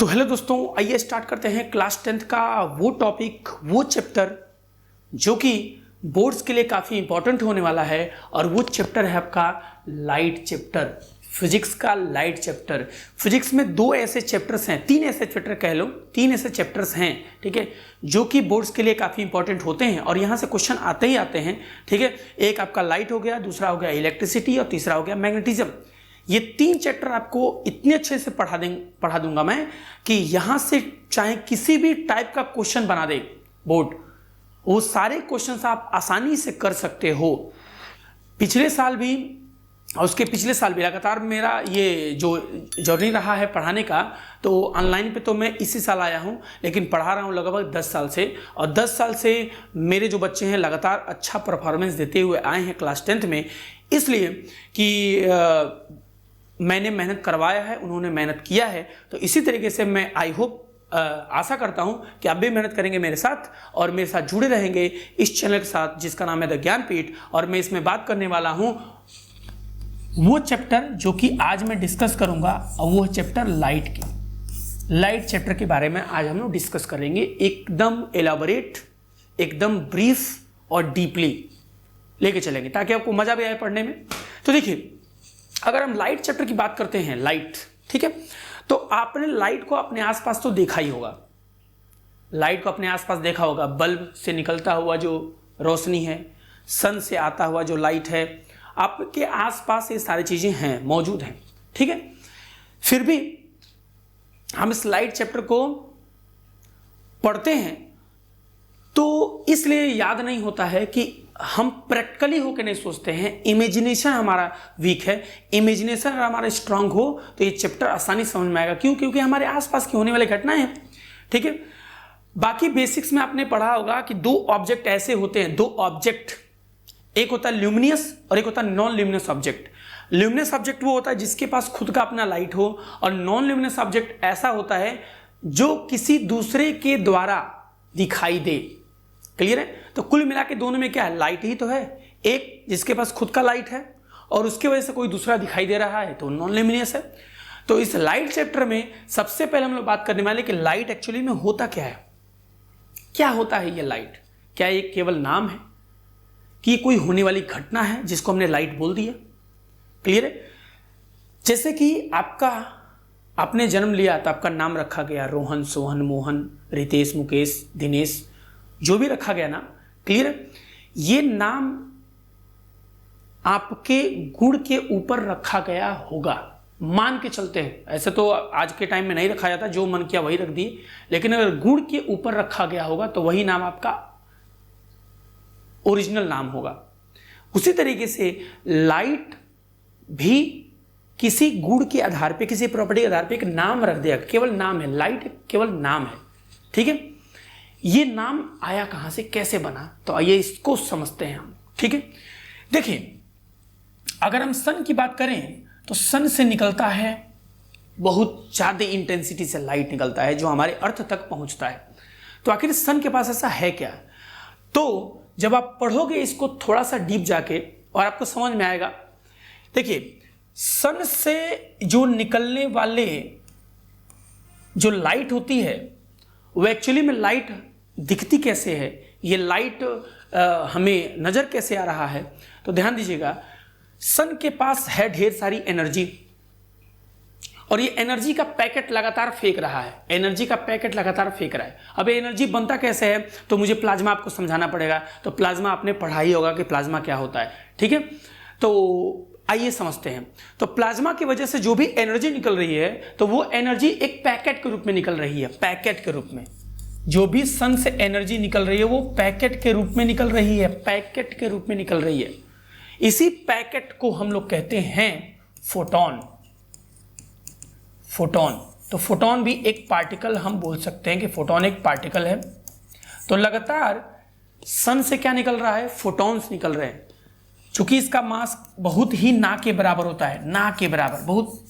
तो हेलो दोस्तों, आइए स्टार्ट करते हैं क्लास 10th का वो टॉपिक, वो चैप्टर जो कि बोर्ड्स के लिए काफ़ी इंपॉर्टेंट होने वाला है। और वो चैप्टर है आपका लाइट चैप्टर, फिजिक्स का लाइट चैप्टर। फिजिक्स में दो ऐसे चैप्टर्स हैं, तीन ऐसे चैप्टर कह लो, तीन ऐसे चैप्टर्स हैं, ठीक है, जो कि बोर्ड्स के लिए काफ़ी इंपॉर्टेंट होते हैं और यहाँ से क्वेश्चन आते ही आते हैं, ठीक है। एक आपका लाइट हो गया, दूसरा हो गया इलेक्ट्रिसिटी और तीसरा हो गया मैग्नेटिज्म। ये तीन चैप्टर आपको इतने अच्छे से पढ़ा दूंगा मैं कि यहाँ से चाहे किसी भी टाइप का क्वेश्चन बना दे बोर्ड, वो सारे क्वेश्चंस आप आसानी से कर सकते हो। पिछले साल भी और उसके पिछले साल भी लगातार मेरा ये जो जर्नी रहा है पढ़ाने का, तो ऑनलाइन पे तो मैं इसी साल आया हूँ, लेकिन पढ़ा रहा हूँ लगभग 10 साल से। और 10 साल से मेरे जो बच्चे हैं लगातार अच्छा परफॉर्मेंस देते हुए आए हैं क्लास 10th में, इसलिए कि मैंने मेहनत करवाया है, उन्होंने मेहनत किया है। तो इसी तरीके से मैं आई होप आशा करता हूं कि आप भी मेहनत करेंगे मेरे साथ और मेरे साथ जुड़े रहेंगे इस चैनल के साथ जिसका नाम है द ज्ञानपीठ। और मैं इसमें बात करने वाला हूं वो चैप्टर जो कि आज मैं डिस्कस करूंगा, और वो चैप्टर लाइट की। लाइट चैप्टर के बारे में आज हम लोग डिस्कस करेंगे, एकदम एलाबोरेट, एकदम ब्रीफ और डीपली लेके चलेंगे ताकि आपको मजा भी आए पढ़ने में। तो देखिए, अगर हम लाइट चैप्टर की बात करते हैं, लाइट, ठीक है, तो आपने लाइट को अपने आसपास तो देखा ही होगा, लाइट को अपने आसपास देखा होगा। बल्ब से निकलता हुआ जो रोशनी है, सन से आता हुआ जो लाइट है, आपके आसपास ये सारी चीजें हैं, मौजूद हैं, ठीक है। फिर भी हम इस लाइट चैप्टर को पढ़ते हैं तो इसलिए याद नहीं होता है कि हम प्रैक्टिकली होकर नहीं सोचते हैं, इमेजिनेशन हमारा वीक है। इमेजिनेशन अगर हमारा स्ट्रांग हो तो ये चैप्टर आसानी समझ में आएगा। क्यों? क्योंकि हमारे आसपास की होने वाली घटनाएं हैं, ठीक है। बाकी बेसिक्स में आपने पढ़ा होगा कि दो ऑब्जेक्ट ऐसे होते हैं, दो ऑब्जेक्ट, एक होता है ल्यूमिनियस और एक होता है non luminous object. Luminous object वो होता है जिसके पास खुद का अपना लाइट हो, और नॉन ल्यूमिनियस ऑब्जेक्ट ऐसा होता है जो किसी दूसरे के द्वारा दिखाई दे। क्लियर है? तो कुल मिला के दोनों में क्या है? लाइट ही तो है। एक जिसके पास खुद का लाइट है और उसके वजह से कोई दूसरा दिखाई दे रहा है तो नॉन ल्यूमिनियस है। तो इस लाइट चैप्टर में सबसे पहले हम लोग बात करने वाले कि लाइट एक्चुअली में होता क्या है, क्या होता है ये लाइट। क्या ये केवल नाम है कि ये कोई होने वाली घटना है जिसको हमने लाइट बोल दिया? क्लियर है? जैसे कि आपने जन्म लिया तो आपका नाम रखा गया रोहन, सोहन, मोहन, रितेश, मुकेश, दिनेश, जो भी रखा गया ना, क्लियर है? ये नाम आपके गुण के ऊपर रखा गया होगा, मान के चलते हैं। ऐसे तो आज के टाइम में नहीं रखा जाता, जो मन किया वही रख दिए, लेकिन अगर गुण के ऊपर रखा गया होगा तो वही नाम आपका ओरिजिनल नाम होगा। उसी तरीके से लाइट भी किसी गुण के आधार पे, किसी प्रॉपर्टी के आधार पे एक नाम रख दिया, केवल नाम है, लाइट केवल नाम है, ठीक है। ये नाम आया कहां से, कैसे बना, तो आइए इसको समझते हैं हम, ठीक है। देखिए, अगर हम सन की बात करें तो सन से निकलता है बहुत ज्यादा इंटेंसिटी से लाइट निकलता है जो हमारे अर्थ तक पहुंचता है। तो आखिर सन के पास ऐसा है क्या? तो जब आप पढ़ोगे इसको थोड़ा सा डीप जाके और आपको समझ में आएगा। देखिए, सन से जो निकलने वाले जो लाइट होती है वो एक्चुअली में लाइट दिखती कैसे है, ये लाइट हमें नजर कैसे आ रहा है, तो ध्यान दीजिएगा। सन के पास है ढेर सारी एनर्जी और ये एनर्जी का पैकेट लगातार फेंक रहा है, एनर्जी का पैकेट लगातार फेंक रहा है। अब ये एनर्जी बनता कैसे है, तो मुझे प्लाज्मा आपको समझाना पड़ेगा। तो प्लाज्मा आपने पढ़ा ही होगा कि प्लाज्मा क्या होता है, ठीक है। तो आइए समझते हैं। तो प्लाज्मा की वजह से जो भी एनर्जी निकल रही है तो वो एनर्जी एक पैकेट के रूप में निकल रही है, पैकेट के रूप में। जो भी सन से एनर्जी निकल रही है वो पैकेट के रूप में निकल रही है, पैकेट के रूप में निकल रही है। इसी पैकेट को हम लोग कहते हैं फोटोन। फोटोन, तो फोटोन भी एक पार्टिकल, हम बोल सकते हैं कि फोटोन एक पार्टिकल है। तो लगातार सन से क्या निकल रहा है? फोटॉन्स निकल रहे हैं। चूंकि इसका मास बहुत ही ना के बराबर होता है, ना के बराबर, बहुत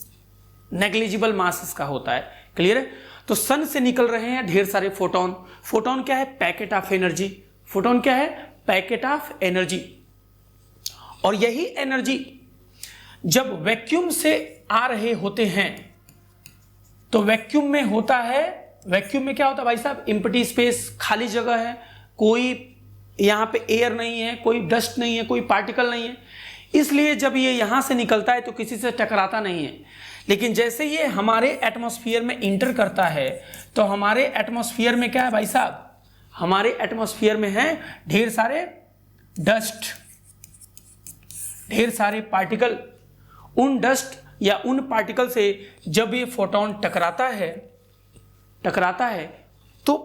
नेग्लिजिबल मास इसका होता है, क्लियर है। तो सन से निकल रहे हैं ढेर सारे फोटोन। फोटोन क्या है? Packet of energy. फोटोन क्या है? Packet of energy. और यही एनर्जी जब वैक्यूम से आ रहे होते हैं तो वैक्यूम में होता है, वैक्यूम में क्या होता है भाई साहब, एम्प्टी स्पेस, खाली जगह है, कोई यहाँ पे एयर नहीं है, कोई डस्ट नहीं है, कोई पार्टिकल नहीं है, इसलिए जब ये यहाँ से निकलता है तो किसी से टकराता नहीं है। लेकिन जैसे ये हमारे एटमॉस्फेयर में इंटर करता है तो हमारे एटमॉस्फेयर में क्या है भाई साहब, हमारे एटमॉस्फेयर में है ढेर सारे डस्ट, ढेर सारे पार्टिकल। उन डस्ट या उन पार्टिकल से जब ये फोटोन टकराता है तो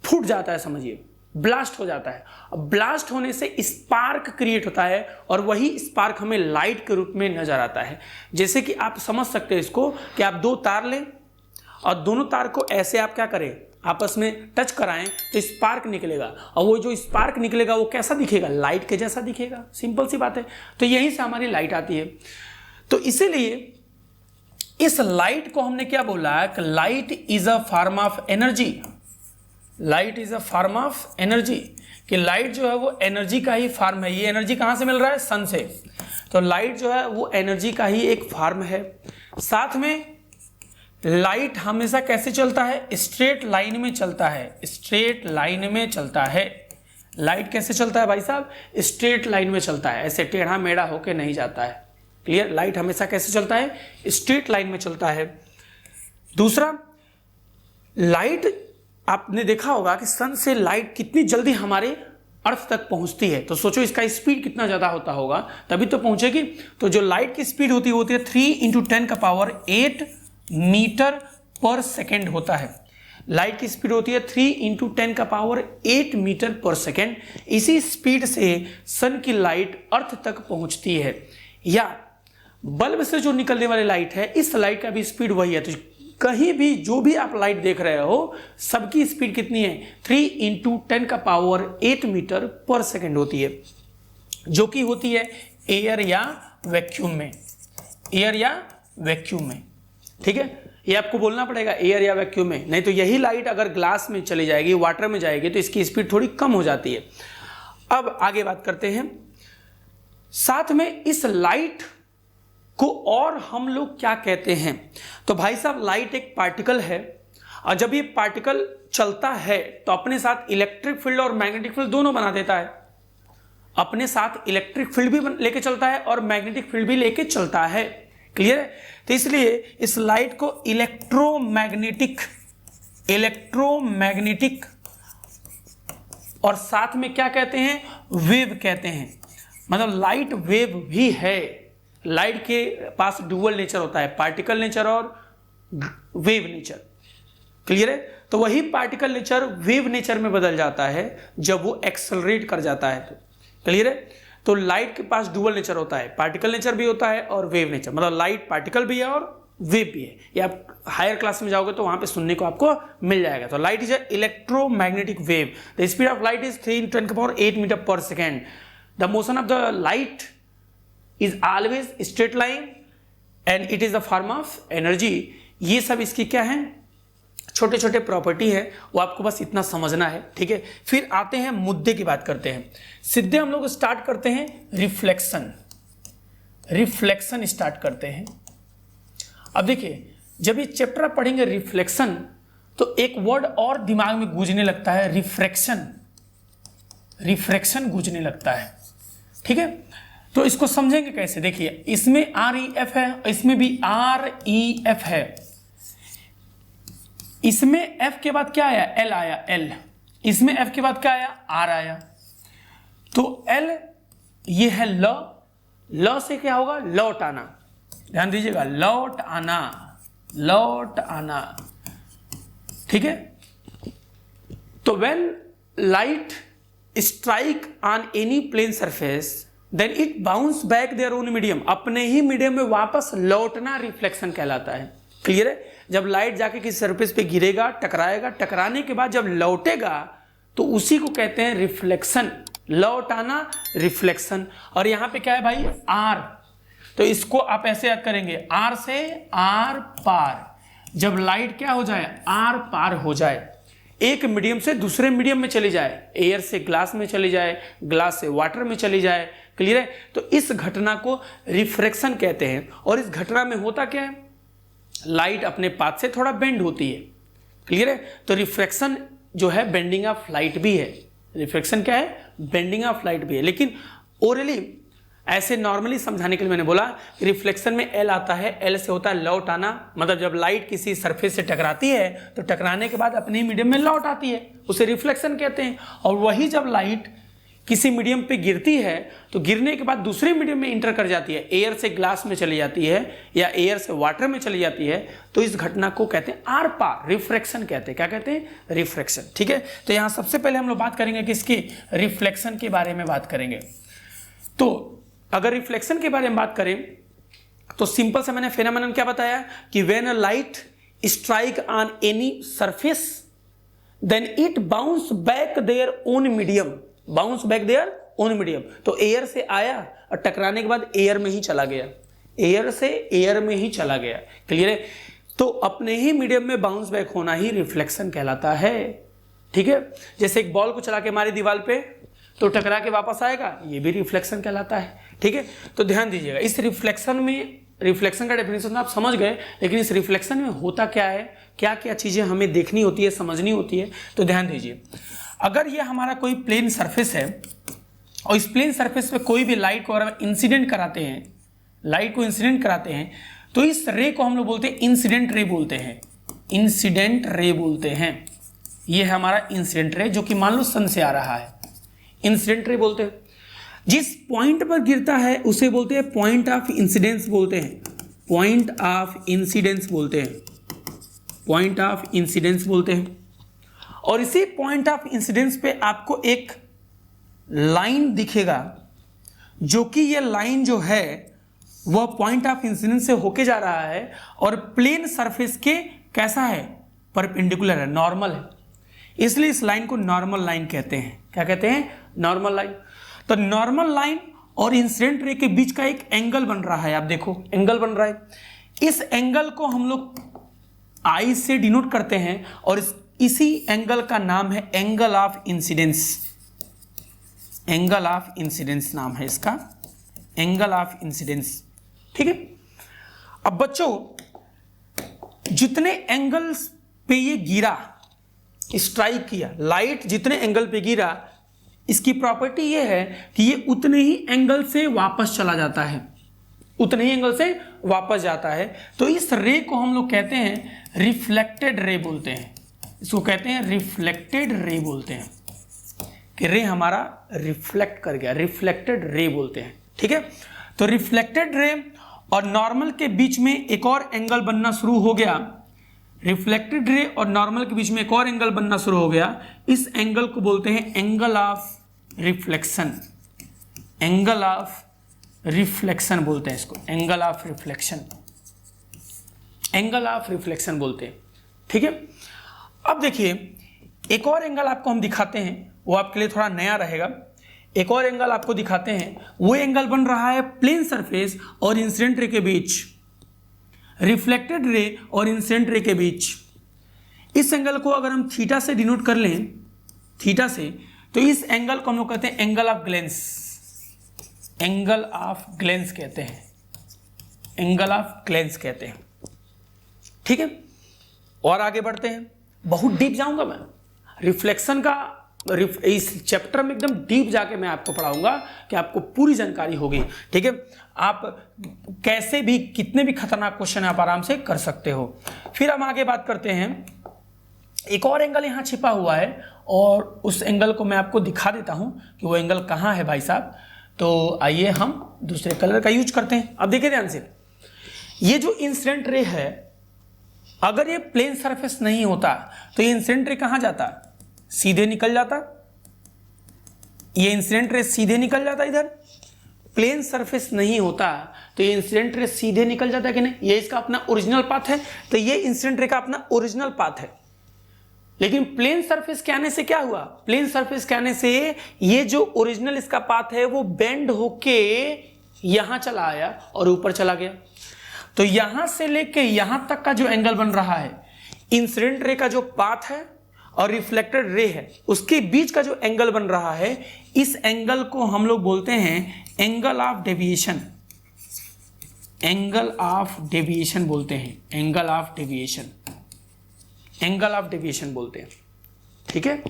फूट जाता है, समझिए ब्लास्ट हो जाता है। अब ब्लास्ट होने से स्पार्क क्रिएट होता है और वही स्पार्क हमें लाइट के रूप में नजर आता है। जैसे कि आप समझ सकते हैं इसको कि आप दो तार लें और दोनों तार को ऐसे आप क्या करें, आपस में टच कराएं तो स्पार्क निकलेगा, और वो जो स्पार्क निकलेगा वो कैसा दिखेगा, लाइट के जैसा दिखेगा। सिंपल सी बात है। तो यहीं से हमारी लाइट आती है। तो इसीलिए इस लाइट को हमने क्या बोला है कि light is a form of energy. Light is a form of energy, कि लाइट जो है वो एनर्जी का ही फॉर्म है। ये एनर्जी कहाँ से मिल रहा है, सन से। तो लाइट जो है वो एनर्जी का ही एक फॉर्म है। साथ में लाइट हमेशा कैसे चलता है, स्ट्रेट लाइन में चलता है, स्ट्रेट लाइन में चलता है। लाइट कैसे चलता है भाई साहब, स्ट्रेट लाइन में चलता है, ऐसे टेढ़ा मेढ़ा होके नहीं जाता है। क्लियर, लाइट हमेशा कैसे चलता है, स्ट्रेट लाइन में चलता है। दूसरा, लाइट आपने देखा होगा कि सन से लाइट कितनी जल्दी हमारे अर्थ तक पहुंचती है, तो सोचो इसका स्पीड कितना ज़्यादा होता होगा, तभी तो पहुंचेगी। तो जो लाइट की स्पीड होती है 3 × 10⁸ मीटर पर सेकेंड होता है। लाइट की स्पीड होती है 3 × 10⁸ मीटर पर सेकेंड। इसी स्पीड से सन की लाइट अर्थ तक पहुंचती है। या बल्ब से जो निकलने वाली लाइट है, इस लाइट का भी स्पीड वही है। तो कहीं भी जो भी आप लाइट देख रहे हो सबकी स्पीड कितनी है, 3 × 10⁸ मीटर पर सेकेंड होती है, जो कि होती है एयर या वैक्यूम में, एयर या वैक्यूम में। ठीक है, ये आपको बोलना पड़ेगा एयर या वैक्यूम में, नहीं तो यही लाइट अगर ग्लास में चली जाएगी, वाटर में जाएगी, तो इसकी स्पीड थोड़ी कम हो जाती है। अब आगे बात करते हैं। साथ में इस लाइट को और हम लोग क्या कहते हैं, तो भाई साहब लाइट एक पार्टिकल है, और जब ये पार्टिकल चलता है तो अपने साथ इलेक्ट्रिक फील्ड और मैग्नेटिक फील्ड दोनों बना देता है। अपने साथ इलेक्ट्रिक फील्ड भी लेके चलता है और मैग्नेटिक फील्ड भी लेके चलता है। क्लियर है। तो इसलिए इस लाइट को इलेक्ट्रोमैग्नेटिक और साथ में क्या कहते हैं, वेव कहते हैं। मतलब लाइट वेव भी है। लाइट के पास डुअल नेचर होता है, पार्टिकल नेचर और वेव नेचर। क्लियर है। तो वही पार्टिकल नेचर वेव नेचर में बदल जाता है जब वो एक्सेलरेट कर जाता है। तो क्लियर है। तो लाइट के पास डुअल नेचर होता है, पार्टिकल नेचर भी होता है और वेव नेचर। मतलब लाइट पार्टिकल भी है और वेव भी है। ये आप हायर क्लास में जाओगे तो वहां पे सुनने को आपको मिल जाएगा। तो light is electromagnetic wave. The speed of light is 3 × 10⁸ metre per second. The motion of the light is always straight line and it is a form of energy। ये सब इसकी क्या है, छोटे छोटे प्रॉपर्टी है, वो आपको बस इतना समझना है। ठीक है। फिर आते हैं मुद्दे की बात करते हैं। सीधे हम लोग स्टार्ट करते हैं रिफ्लेक्शन स्टार्ट करते हैं। अब देखिए, जब ये चैप्टर आप पढ़ेंगे रिफ्लेक्शन, तो एक वर्ड और दिमाग में गूंजने लगता है, रिफ्रैक्शन गूंजने लगता है। ठीक है। तो इसको समझेंगे कैसे, देखिए इसमें REF है, इसमें भी REF है। इसमें F के बाद क्या आया, L आया, L। इसमें F के बाद क्या आया, R आया। तो L ये है ल से क्या होगा, लौट आना। ध्यान दीजिएगा, लौट आना। ठीक है। तो when light strike on any plane surface then it bounce back their own medium. अपने ही मीडियम में वापस लौटना रिफ्लेक्शन कहलाता है। क्लियर है। जब लाइट जाके किसी सरफेस पे गिरेगा, टकराएगा, टकराने के बाद जब लौटेगा तो उसी को कहते हैं रिफ्लेक्शन। लौट आना, रिफ्लेक्शन। और यहां पे क्या है भाई, R। तो इसको आप ऐसे याद करेंगे, R से R पार। जब लाइट क्या हो जाए, R पार हो जाए, एक मीडियम से दूसरे मीडियम में चली जाए, एयर से ग्लास में चली जाए, ग्लास से वाटर में चली जाए। क्लियर है। तो इस घटना को रिफ्रैक्शन कहते हैं। और इस घटना में होता क्या है, लाइट अपने पाथ से थोड़ा बेंड होती है, क्लियर है। तो रिफ्रैक्शन जो है बेंडिंग ऑफ लाइट भी है, रिफ्रैक्शन क्या है, बेंडिंग ऑफ लाइट भी है। लेकिन ओरली ऐसे नॉर्मली समझाने के लिए मैंने बोला रिफ्लेक्शन में एल आता है, एल से होता है लौट आना, मतलब जब लाइट किसी सरफेस से टकराती है तो टकराने के बाद अपने मीडियम में लौट आती है, उसे रिफ्लेक्शन कहते हैं। और वही जब लाइट किसी मीडियम पे गिरती है तो गिरने के बाद दूसरे मीडियम में इंटर कर जाती है, एयर से ग्लास में चली जाती है या एयर से वाटर में चली जाती है, तो इस घटना को कहते हैं आर पार, रिफ्रैक्शन कहते हैं। क्या कहते हैं, रिफ्रैक्शन, ठीक है। तो यहाँ सबसे पहले हम लोग बात करेंगे किसकी, रिफ्लेक्शन के बारे में बात करेंगे। तो अगर रिफ्लेक्शन के बारे में बात करें तो सिंपल से मैंने फेनोमेनन क्या बताया कि when a light strike on any surface then it bounce back their own medium, bounce back their own medium. तो एयर से आया और टकराने के बाद एयर में ही चला गया, एयर से एयर में ही चला गया, क्लियर है। तो अपने ही मीडियम में बाउंस बैक होना ही रिफ्लेक्शन कहलाता है, ठीक है। जैसे एक बॉल को चला के मारे दीवार पे तो टकरा के वापस आएगा, ये भी रिफ्लेक्शन कहलाता है, ठीक है। तो ध्यान दीजिएगा, इस रिफ्लेक्शन में, रिफ्लेक्शन का डेफिनेशन आप समझ गए, लेकिन इस रिफ्लेक्शन में होता क्या है, क्या क्या चीज़ें हमें देखनी होती है, समझनी होती है। तो ध्यान दीजिए, अगर ये हमारा कोई प्लेन सरफेस है और इस प्लेन सरफेस पे कोई भी लाइट को अगर इंसिडेंट कराते हैं, लाइट को इंसिडेंट कराते हैं, तो इस रे को हम लोग बोलते हैं इंसिडेंट रे बोलते हैं, इंसिडेंट रे बोलते हैं। ये है हमारा इंसिडेंट रे, जो कि मान लो सन से आ रहा है, इंसिडेंट रे बोलते हैं। जिस पॉइंट पर गिरता है उसे बोलते हैं पॉइंट ऑफ इंसिडेंस बोलते हैं, पॉइंट ऑफ इंसिडेंस बोलते हैं, पॉइंट ऑफ इंसिडेंस बोलते हैं। और इसी पॉइंट ऑफ इंसिडेंस पे आपको एक लाइन दिखेगा, जो कि ये लाइन जो है वह पॉइंट ऑफ इंसिडेंस से होके जा रहा है और प्लेन सरफेस के कैसा है, परपेंडिकुलर है, नॉर्मल है, इसलिए इस लाइन को नॉर्मल लाइन कहते हैं। क्या कहते हैं, नॉर्मल लाइन। तो नॉर्मल लाइन और इंसिडेंट रे के बीच का एक एंगल बन रहा है, आप देखो एंगल बन रहा है। इस एंगल को हम लोग आई से डिनोट करते हैं और इसी एंगल का नाम है angle of incidence, angle of incidence नाम है इसका, एंगल ऑफ इंसिडेंस, ठीक है। अब बच्चों, जितने एंगल्स पे ये गिरा, स्ट्राइक किया, लाइट जितने एंगल पे गिरा, इसकी प्रॉपर्टी ये है कि ये उतने ही एंगल से वापस चला जाता है, उतने ही एंगल से वापस जाता है। तो इस रे को हम लोग कहते हैं रिफ्लेक्टेड रे बोलते हैं, इसको कहते हैं रिफ्लेक्टेड रे बोलते हैं, कि रे हमारा रिफ्लेक्ट कर गया, रिफ्लेक्टेड रे बोलते हैं, ठीक है। तो रिफ्लेक्टेड रे और नॉर्मल के बीच में एक और एंगल बनना शुरू हो गया, रिफ्लेक्टेड रे और नॉर्मल के बीच में एक और एंगल बनना शुरू हो गया। इस एंगल को बोलते हैं angle of reflection, angle of reflection बोलते हैं इसको, angle of reflection, angle of reflection बोलते हैं, ठीक है। अब देखिए, एक और एंगल आपको हम दिखाते हैं, वो आपके लिए थोड़ा नया रहेगा। एक और एंगल आपको दिखाते हैं, वो एंगल बन रहा है प्लेन सरफेस और इंसिडेंट रे के बीच, रिफ्लेक्टेड रे और इंसिडेंट रे के बीच। इस एंगल को अगर हम थीटा से डिनोट कर लें, थीटा से, तो इस एंगल को हम लोग कहते हैं angle of glens, angle of glens कहते हैं, एंगल ऑफ ग्लेंस कहते हैं, ठीक है। और आगे बढ़ते हैं, बहुत डीप जाऊंगा मैं रिफ्लेक्शन का, इस चैप्टर में एकदम डीप जाके मैं आपको पढ़ाऊंगा कि आपको पूरी जानकारी होगी, ठीक है। आप कैसे भी, कितने भी खतरनाक क्वेश्चन आप आराम से कर सकते हो। फिर हम आगे बात करते हैं, एक और एंगल यहाँ छिपा हुआ है और उस एंगल को मैं आपको दिखा देता हूँ कि वो एंगल कहाँ है भाई साहब। तो आइए हम दूसरे कलर का यूज करते हैं। अब देखिए ध्यान से, ये जो इंसिडेंट रे है, अगर ये प्लेन सरफेस नहीं होता तो ये इंसिडेंट रे कहाँ जाता, सीधे निकल जाता, ये इंसिडेंट रे सीधे निकल जाता, इधर प्लेन सरफेस नहीं होता तो ये इंसिडेंट रे सीधे निकल जाता है कि नहीं, ये इसका अपना ओरिजिनल पाथ है, तो ये इंसिडेंट रे का अपना ओरिजिनल पाथ है। लेकिन प्लेन सरफेस के आने से क्या हुआ, प्लेन सरफेस के आने से ये जो ओरिजिनल इसका पाथ है वो बेंड होके यहां चला आया और ऊपर चला गया। तो यहां से लेके यहां तक का जो एंगल बन रहा है, इंसिडेंट रे का जो पाथ है और रिफ्लेक्टेड रे है, उसके बीच का जो एंगल बन रहा है, इस एंगल को हम लोग बोलते हैं angle of deviation, angle of deviation बोलते हैं, angle of deviation, angle of deviation बोलते हैं। ठीक है,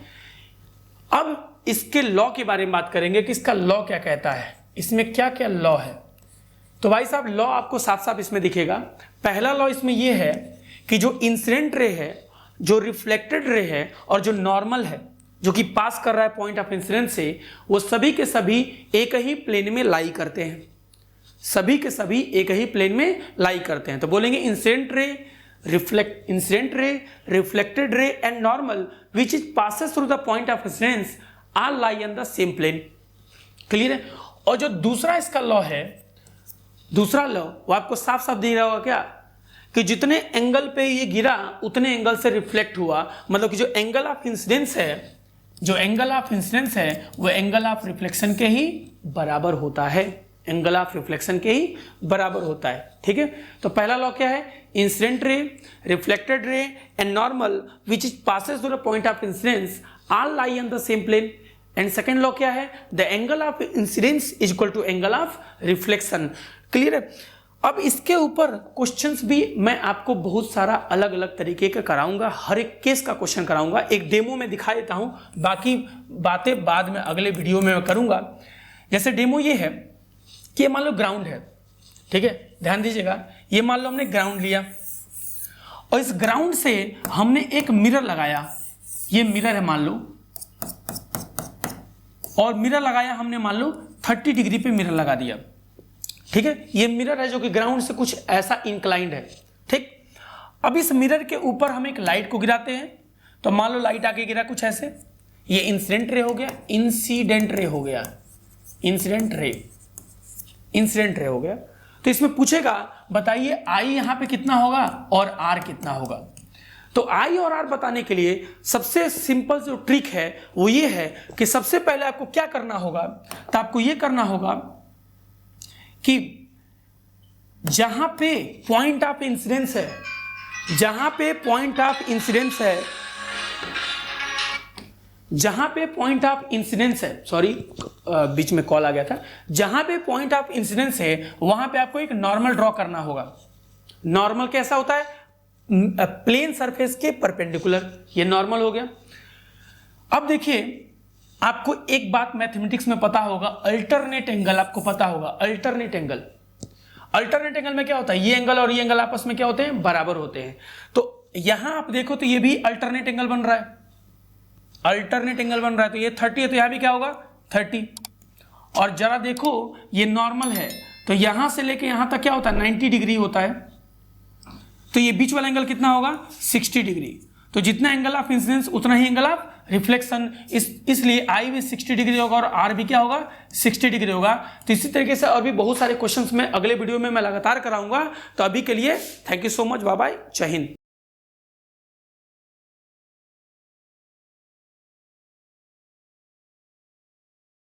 अब इसके लॉ के बारे में बात करेंगे कि इसका लॉ क्या कहता है, इसमें क्या क्या लॉ है। तो भाई साहब लॉ आपको साफ साफ इसमें दिखेगा। पहला लॉ इसमें यह है कि जो इंसिडेंट रे है, जो रिफ्लेक्टेड रे है और जो नॉर्मल है जो कि पास कर रहा है पॉइंट ऑफ इंसिडेंस से, वो सभी के सभी एक ही प्लेन में लाई करते हैं, सभी के सभी एक ही प्लेन में लाई करते हैं। तो बोलेंगे incident ray, reflected ray and normal which is passes through the point of incidence are lie on the same plane. Clear है। और जो दूसरा इसका लॉ है, दूसरा लॉ वो आपको साफ साफ दिख रहा होगा क्या, कि जितने एंगल पे ये गिरा उतने एंगल से रिफ्लेक्ट हुआ, मतलब कि जो एंगल ऑफ इंसिडेंस है, जो एंगल ऑफ इंसिडेंस है वो एंगल ऑफ रिफ्लेक्शन के ही बराबर होता है, एंगल ऑफ रिफ्लेक्शन के ही बराबर होता है। ठीक है, तो पहला लॉ क्या है, incident ray, reflected ray and normal which is passes through the point of incidence all lie on the same plane. And second law क्या है, the angle of incidence is equal to angle of reflection. Clear है। अब इसके ऊपर questions भी मैं आपको बहुत सारा अलग अलग तरीके का कराऊंगा, हर एक केस का क्वेश्चन कराऊंगा, एक डेमो में दिखा देता हूं, बाकी बातें बाद में अगले वीडियो में मैं करूंगा। जैसे डेमो ये है कि मान लो ग्राउंड है, ठीक है, ध्यान दीजिएगा, ये मान लो हमने ग्राउंड लिया और इस ग्राउंड से हमने एक मिरर लगाया, ये मिरर है मान लो, और मिरर लगाया हमने मान लो 30 डिग्री पे मिरर लगा दिया। ठीक है, ये मिरर है जो कि ग्राउंड से कुछ ऐसा इंक्लाइंड है। ठीक, अब इस मिरर के ऊपर हम एक लाइट को गिराते हैं, तो मान लो लाइट आके गिरा कुछ ऐसे, ये इंसिडेंट रे हो गया, इंसिडेंट रे हो गया, इंसिडेंट रे, इंसिडेंट रे हो गया। तो इसमें पूछेगा बताइए आई यहां पे कितना होगा और आर कितना होगा। तो आई और आर बताने के लिए सबसे सिंपल जो ट्रिक है वो ये है कि सबसे पहले आपको क्या करना होगा, तो आपको ये करना होगा कि जहां पे पॉइंट ऑफ इंसिडेंस है, जहां पे पॉइंट ऑफ इंसिडेंस है, जहां पे पॉइंट ऑफ इंसिडेंस है, सॉरी बीच में कॉल आ गया था, जहां पे पॉइंट ऑफ इंसिडेंस है वहां पे आपको एक नॉर्मल ड्रॉ करना होगा। नॉर्मल कैसा होता है, प्लेन सरफेस के परपेंडिकुलर, ये नॉर्मल हो गया। अब देखिए आपको एक बात मैथमेटिक्स में पता होगा, अल्टरनेट एंगल आपको पता होगा, अल्टरनेट एंगल, अल्टरनेट एंगल में क्या होता है, ये एंगल और ये एंगल आपस में क्या होते हैं, बराबर होते हैं। तो यहां आप देखो तो ये भी अल्टरनेट एंगल बन रहा है, अल्टरनेट एंगल बन रहा है, तो ये 30 है तो यहां भी क्या होगा 30। और जरा देखो ये नॉर्मल है तो यहां से लेके यहां तक क्या होता है 90 डिग्री होता है, तो ये बीच वाला एंगल कितना होगा 60 डिग्री। तो जितना एंगल ऑफ इंसिडेंस उतना ही एंगल ऑफ रिफ्लेक्शन, इसलिए आई भी 60 डिग्री होगा और आर भी क्या होगा 60 डिग्री होगा। तो इसी तरीके से और भी बहुत सारे क्वेश्चंस में अगले वीडियो में मैं लगातार कराऊंगा। तो अभी के लिए thank you so much, bye bye, जय हिंद।